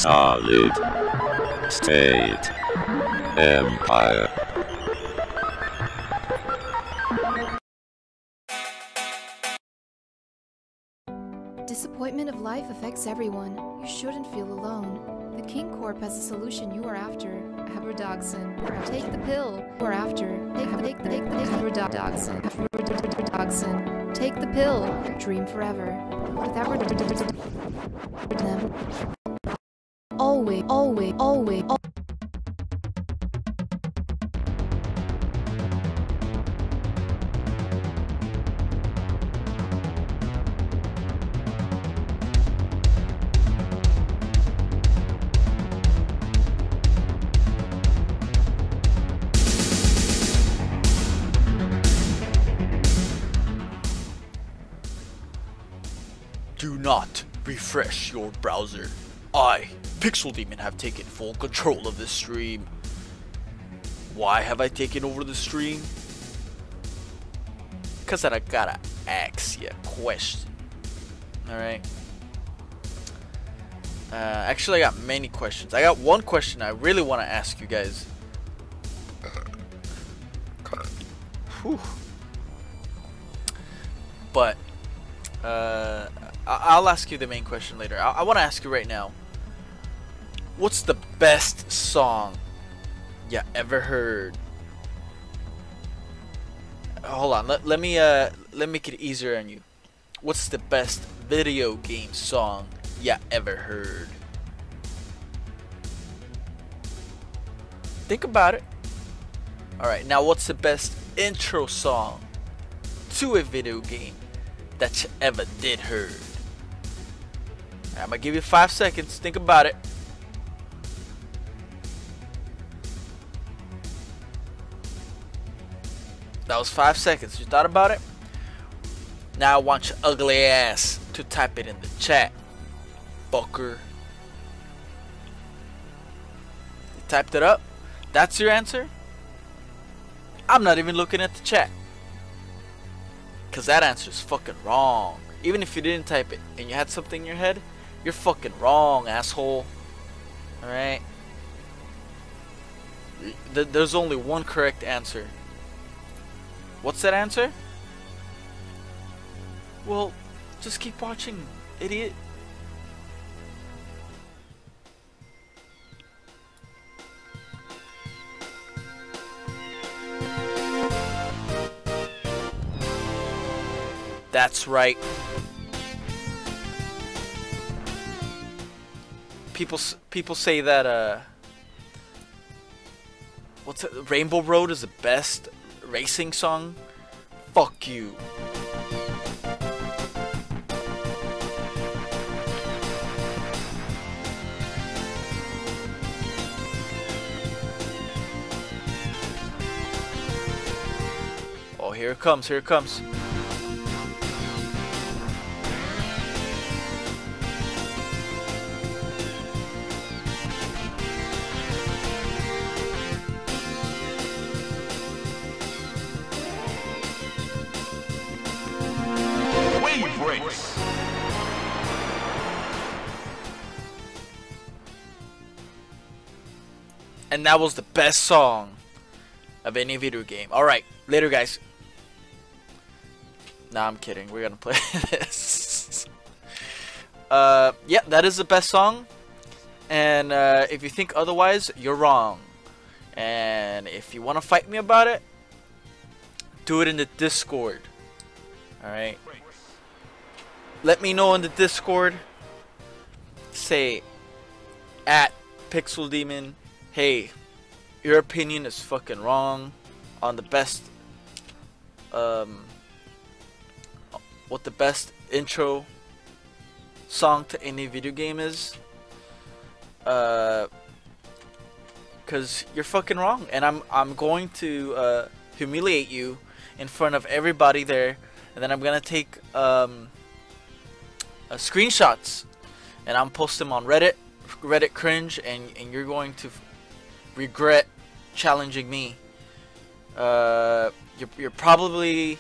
Speaker 9: solid state empire.
Speaker 10: Disappointment of life affects everyone. You shouldn't feel alone. The King Corp has a solution you are after. Abradoxin. Take the pill. Or after. Take Abradoxin. Abradoxin. Take the pill. Dream forever. With Abradoxin. Always.
Speaker 11: Do not refresh your browser. I, Pixel Demon, have taken full control of this stream. Why have I taken over the stream? Cause I gotta ask you a question. Alright. Actually, I got many questions. I got one question I really want to ask you guys. Whew. But I'll ask you the main question later. I want to ask you right now. What's the best song you ever heard? Hold on. Let me make it easier on you. What's the best video game song you ever heard? Think about it. All right. Now, what's the best intro song to a video game that you ever did heard? I'm gonna give you 5 seconds. Think about it. That was 5 seconds. You thought about it? Now I want your ugly ass to type it in the chat. Fucker. You typed it up? That's your answer? I'm not even looking at the chat. Cause that answer is fucking wrong. Even if you didn't type it and you had something in your head, you're fucking wrong, asshole. Alright? There's only one correct answer. What's that answer? Well, just keep watching, idiot. That's right. People say that what's it? Rainbow Road is the best racing song. Fuck you. Oh, here it comes. Here it comes. And that was the best song of any video game. Alright, later guys. Nah, I'm kidding. We're gonna play this. Yeah, that is the best song. And if you think otherwise, you're wrong. And if you want to fight me about it, do it in the Discord. Alright. Let me know in the Discord. Say at Pixel Demon, hey, your opinion is fucking wrong on the best what the best intro song to any video game is. Cause you're fucking wrong, and I'm going to humiliate you in front of everybody there, and then I'm gonna take screenshots and I'm post them on Reddit cringe, and you're going to regret challenging me. You're probably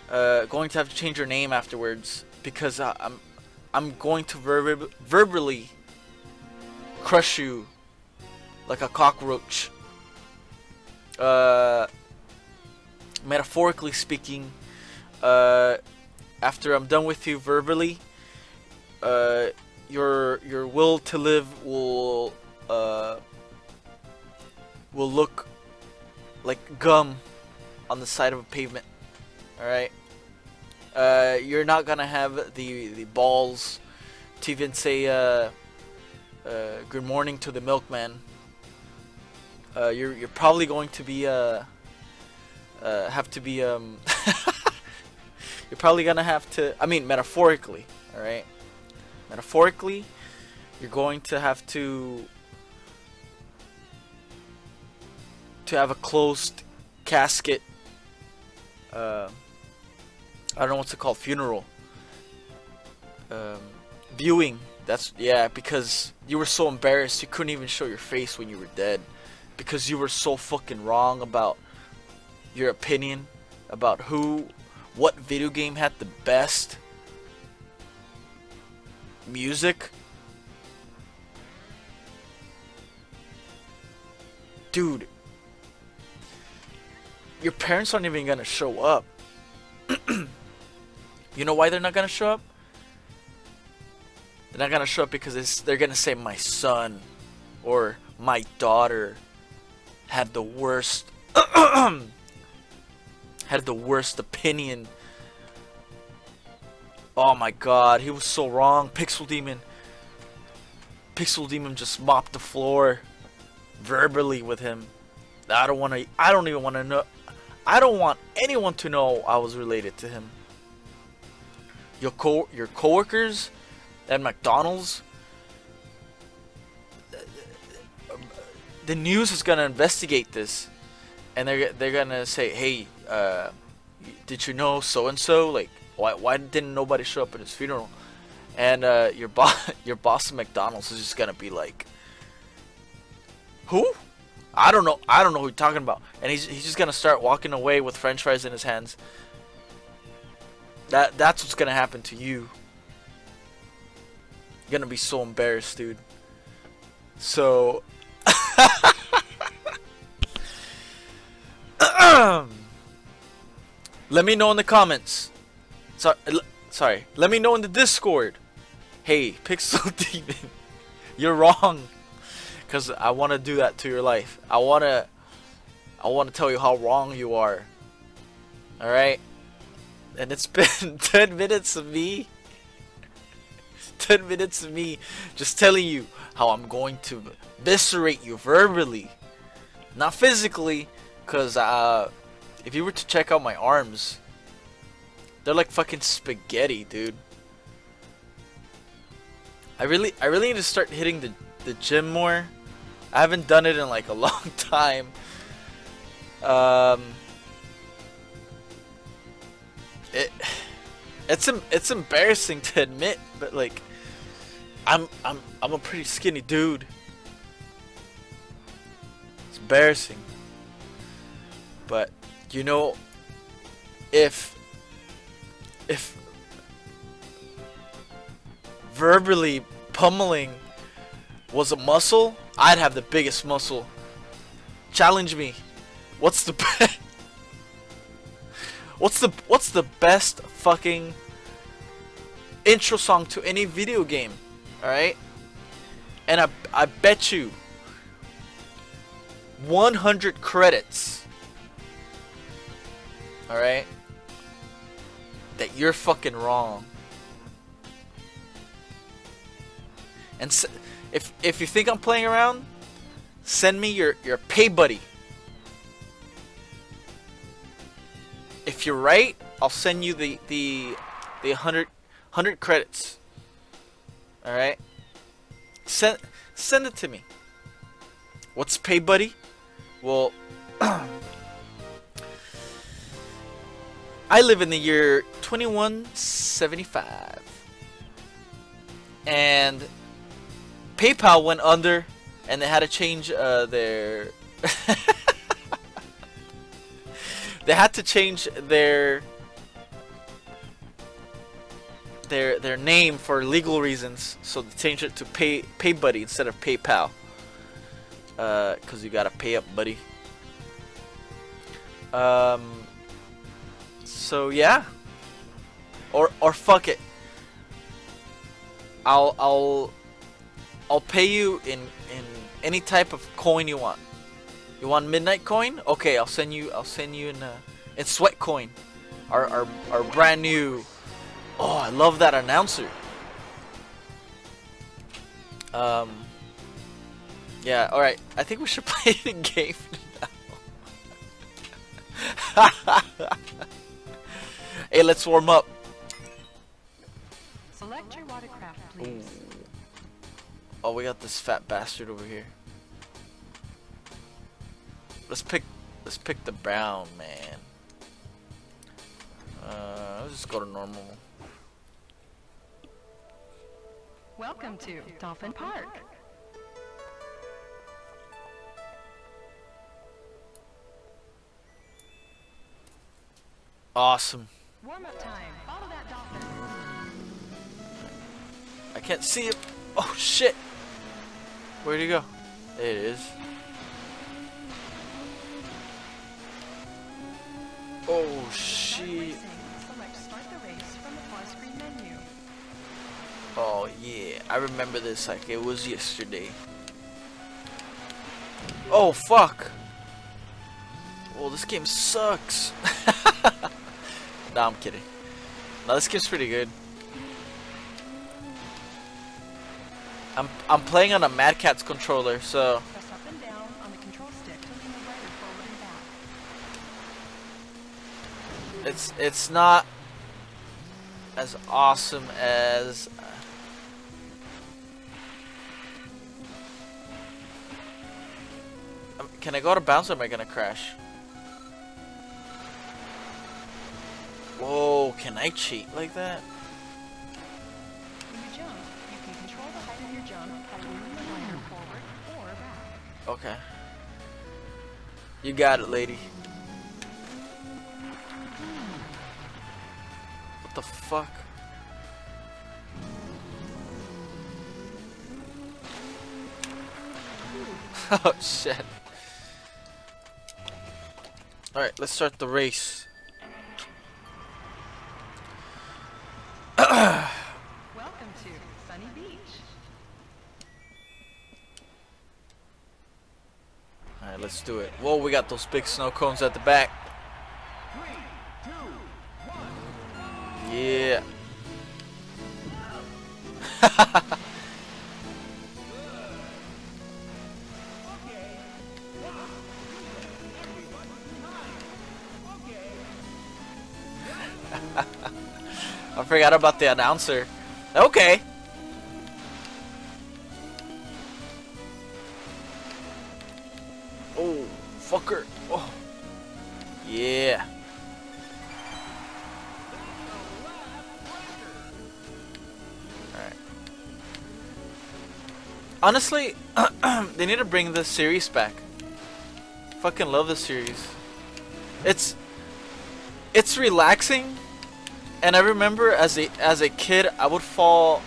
Speaker 11: going to have to change your name afterwards, because I'm going to verbally crush you like a cockroach. Metaphorically speaking, after I'm done with you verbally, your will to live will look like gum on the side of a pavement. All right. You're not gonna have the balls to even say good morning to the milkman. You're probably going to be have to be you're probably gonna have to, I mean, metaphorically, all right, metaphorically, you're going to have to have a closed casket, I don't know what's it called, funeral, viewing. That's, yeah, because you were so embarrassed you couldn't even show your face when you were dead, because you were so fucking wrong about your opinion about what video game had the best music. Dude, your parents aren't even gonna show up. You know why they're not gonna show up? They're not gonna show up because they're gonna say my son or my daughter had the worst had the worst opinion. Oh my god, he was so wrong. Pixel Demon just mopped the floor verbally with him. I don't even want to know. I don't want anyone to know I was related to him. Your coworkers at McDonald's, the news is gonna investigate this, and they're gonna say, hey, did you know so and so? Like, why didn't nobody show up at his funeral? And your boss at McDonald's is just gonna be like, who? I don't know who you're talking about. And he's just gonna start walking away with French fries in his hands. That's what's gonna happen to you. You're gonna be so embarrassed, dude. So let me know in the comments. Sorry. Let me know in the Discord. Hey, Pixel Demon, you're wrong. Cause I want to do that to your life. I want to tell you how wrong you are. All right. And it's been 10 minutes of me. 10 minutes of me just telling you how I'm going to eviscerate you verbally, not physically. Cause if you were to check out my arms, they're like fucking spaghetti, dude. I really need to start hitting the gym more. I haven't done it in like a long time. It's embarrassing to admit, but like I'm a pretty skinny dude. It's embarrassing. But you know, if verbally pummeling was a muscle, I'd have the biggest muscle. Challenge me. What's the best fucking intro song to any video game? All right? And I bet you 100 credits. All right? That you're fucking wrong. And if you think I'm playing around, send me your pay buddy. If you're right, I'll send you the 100 credits. All right? Send it to me. What's pay buddy? Well, I live in the year 2175. And PayPal went under, and they had to change their they had to change their their name for legal reasons, so they changed it to Pay Buddy instead of PayPal. Cause you gotta pay up, buddy. So yeah. Or fuck it. I'll pay you in any type of coin you want. You want midnight coin? Okay, I'll send you in sweat coin. Our brand new. Oh, I love that announcer. Yeah, alright. I think we should play the game now. Hey, let's warm up.
Speaker 12: Select your watercraft, please.
Speaker 11: Oh, we got this fat bastard over here. Let's pick the brown, man. Let's just go to normal.
Speaker 12: Welcome to Dolphin Park.
Speaker 11: Awesome.
Speaker 12: Warm-up time. Follow that dolphin.
Speaker 11: I can't see it. Oh shit. Where'd he go? There it is. Oh shit.
Speaker 12: Select start the race from the pause screen menu.
Speaker 11: Oh yeah, I remember this like it was yesterday. Oh fuck. Well, this game sucks. Nah, I'm kidding. No, this game's pretty good. I'm playing on a Mad Catz controller, so.
Speaker 12: Press up and down on the control stick to lean the rider forward and back.
Speaker 11: It's not as awesome as. Can I go out of bounds or am I gonna crash? Whoa, can I cheat like that?
Speaker 12: When you jump, you can control the height of your jump by leaning the rider forward or back.
Speaker 11: Okay. You got it, lady. What the fuck? Oh shit. Alright, let's start the race.
Speaker 12: Welcome to Sunny Beach.
Speaker 11: Alright, let's do it. Whoa, we got those big snow cones at the back.
Speaker 13: 3, 2, 1.
Speaker 11: Yeah. I forgot about the announcer. Okay. Oh, fucker. Oh. Yeah. Alright. Honestly, they need to bring this series back. Fucking love this series. It's relaxing. And I remember as a kid, I would fall.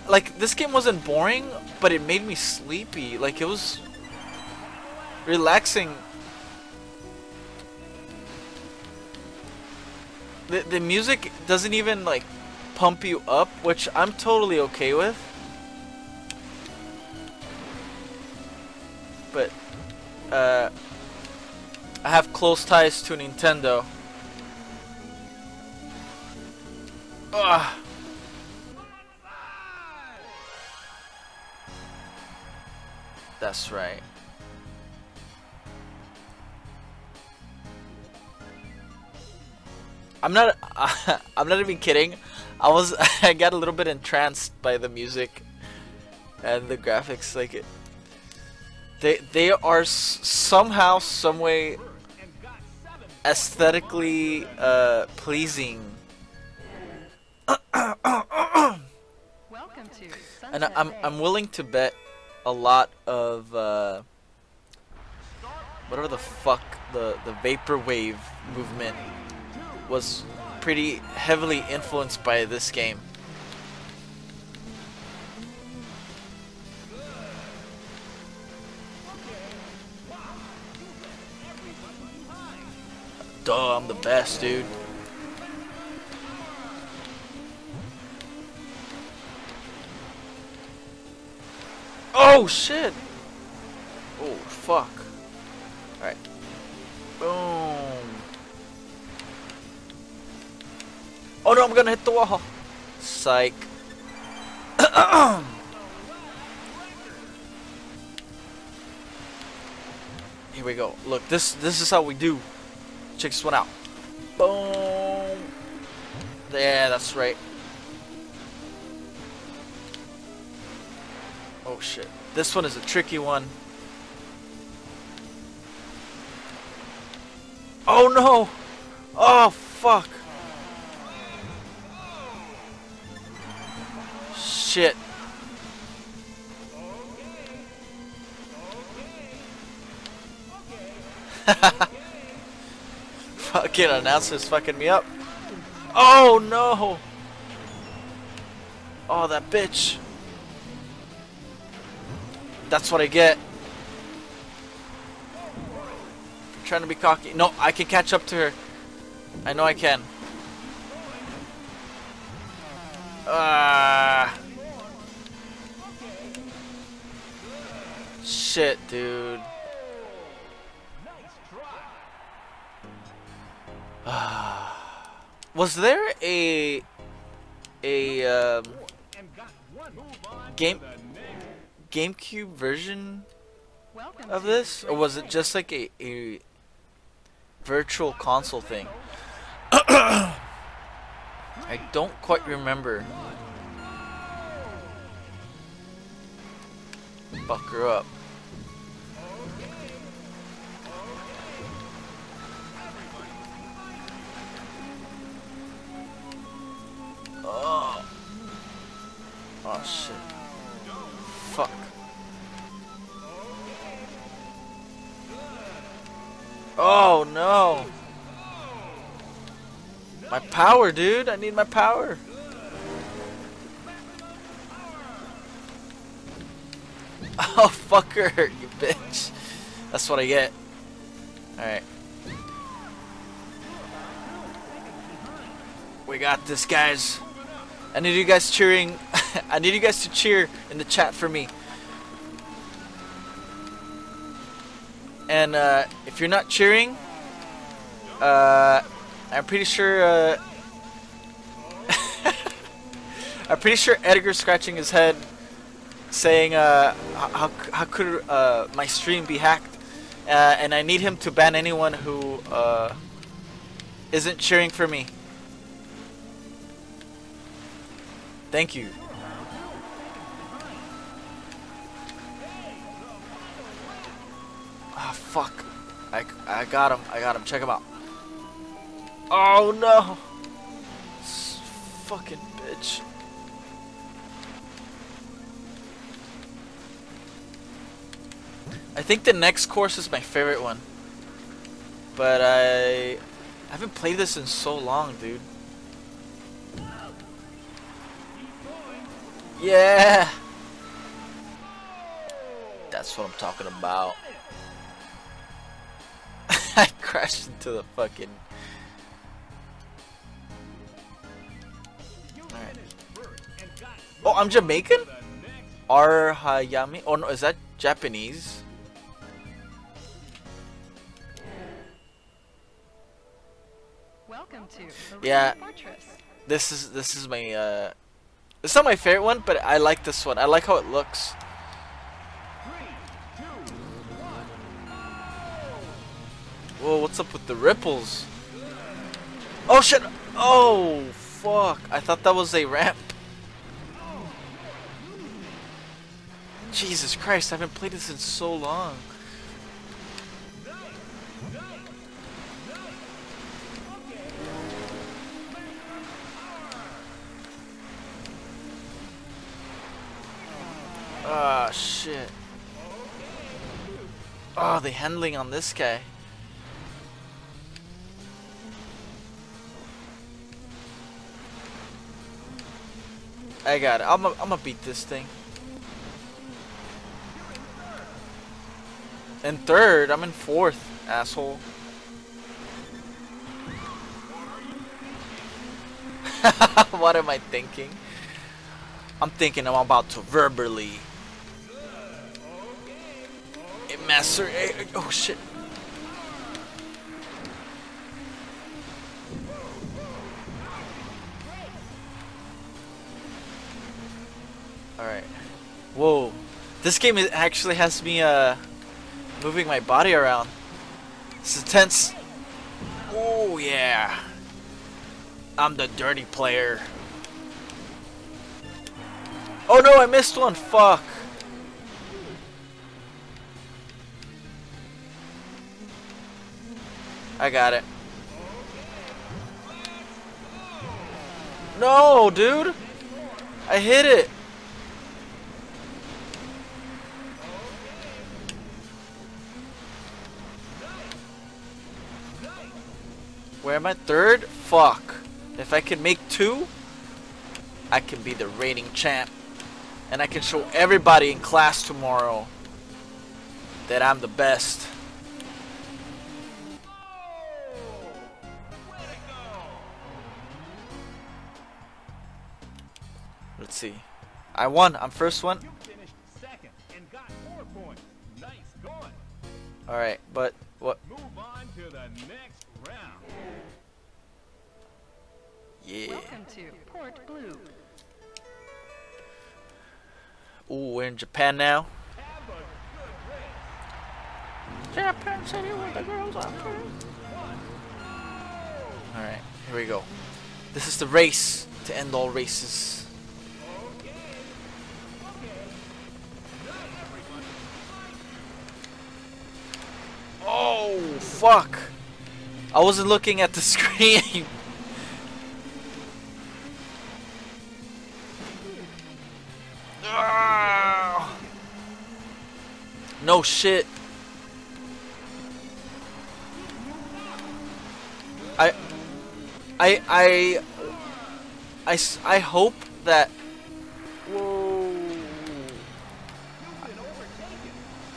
Speaker 11: Like, this game wasn't boring, but it made me sleepy. Like, it was relaxing. The music doesn't even like pump you up, which I'm totally okay with. But I have close ties to Nintendo. Ugh. That's right. I'm not even kidding. I got a little bit entranced by the music and the graphics. Like they are somehow, some way aesthetically pleasing. And I'm willing to bet a lot of whatever the fuck the vaporwave movement was pretty heavily influenced by this game. Duh, I'm the best, dude. Oh, shit. Oh, fuck. Alright. Boom. Oh, no, I'm gonna hit the wall. Psych. Here we go. Look, this is how we do. Check this one out. Boom. Yeah, that's right. Oh shit. This one is a tricky one. Oh no! Oh fuck. Shit. Fucking announcer's fucking me up. Oh no! Oh, that bitch. That's what I get. Trying to be cocky. No, I can catch up to her. I know I can. Shit, dude. Was there a GameCube version of this, or was it just like a virtual console thing? I don't quite remember. Fuck her up. Oh. Oh shit. Fuck. Oh no. My power, dude. I need my power. Oh, fuck her, you bitch. That's what I get. Alright. We got this, guys. I need you guys cheering. I need you guys to cheer in the chat for me. And if you're not cheering, I'm pretty sure I'm pretty sure Edgar's scratching his head saying how could my stream be hacked, and I need him to ban anyone who isn't cheering for me. Thank you. Oh fuck. I got him. I got him. Check him out. Oh no. This fucking bitch. I think the next course is my favorite one. But I haven't played this in so long, dude. Yeah. That's what I'm talking about. I crashed into the fucking... Alright. Oh, I'm Jamaican? Hayami? Oh no, is that Japanese?
Speaker 12: Welcome to
Speaker 11: Yeah.
Speaker 12: Fortress.
Speaker 11: This is my it's not my favorite one, but I like this one. I like how it looks. Whoa, what's up with the ripples? Oh shit! Oh fuck! I thought that was a ramp. Jesus Christ! I haven't played this in so long. Ah, shit. Oh, the handling on this guy. I got it. I'm gonna beat this thing. In third, I'm in fourth, asshole. What am I thinking? I'm thinking I'm about to verbally emasculate. Oh shit. Alright. Whoa. This game actually has me moving my body around. This is tense. Oh yeah. I'm the dirty player. Oh no, I missed one. Fuck. I got it. No, dude. I hit it. Where am I? Third? Fuck. If I can make 2, I can be the reigning champ. And I can show everybody in class tomorrow that I'm the best. Let's see. I won. I'm first one.
Speaker 13: You finished second and got 4 points. Nice going.
Speaker 11: Alright, but what?
Speaker 13: Move on to the next round.
Speaker 11: Yeah.
Speaker 12: Welcome to Port Blue.
Speaker 11: Ooh, we're in Japan now.
Speaker 13: Have a good race.
Speaker 11: Japan City with the girls out there. Alright, here we go. This is the race to end all races. Oh, fuck. I wasn't looking at the screen. No shit. I hope that. Whoa.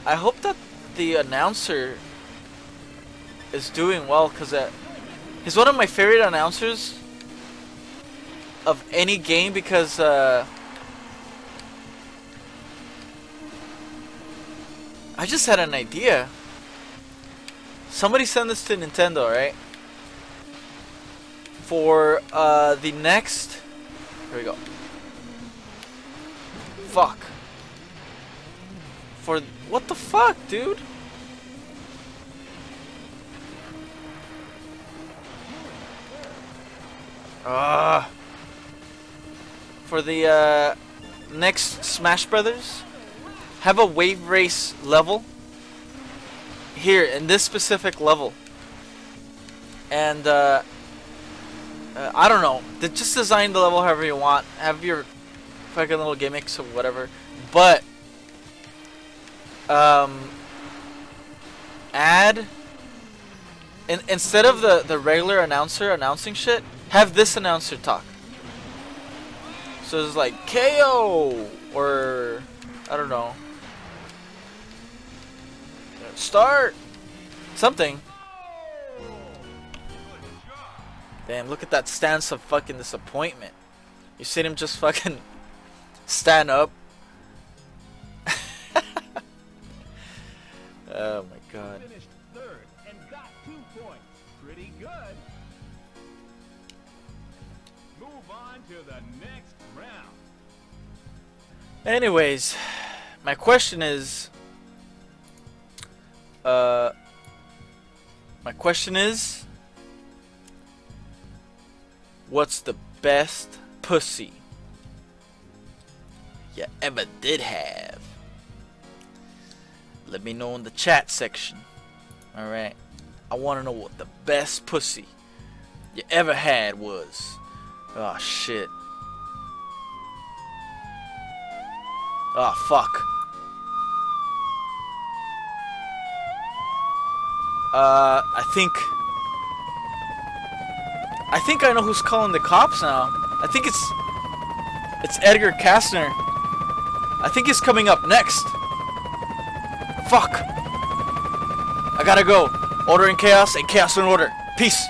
Speaker 11: I hope that the announcer is doing well, because he's one of my favorite announcers of any game, because I just had an idea. Somebody send this to Nintendo, right? For the next. Here we go. Fuck. For what the fuck, dude? For the next Smash Brothers, have a wave race level here in this specific level, and I don't know. Just design the level however you want. Have your fucking little gimmicks or whatever, but add instead of the regular announcer announcing shit, have this announcer talk. So it's like KO or I don't know. Start something. Damn, look at that stance of fucking disappointment. You seen him just fucking stand up. Oh my god.
Speaker 13: Finished third and got 2 points. Pretty good. Move on to the next round.
Speaker 11: Anyways, my question is what's the best pussy you ever did have? Let me know in the chat section. Alright. I want to know what the best pussy you ever had was. Oh shit. Oh fuck. I think I know who's calling the cops now. I think it's Edgar Kastner. I think he's coming up next. Fuck. I gotta go. Order in chaos and chaos in order. Peace.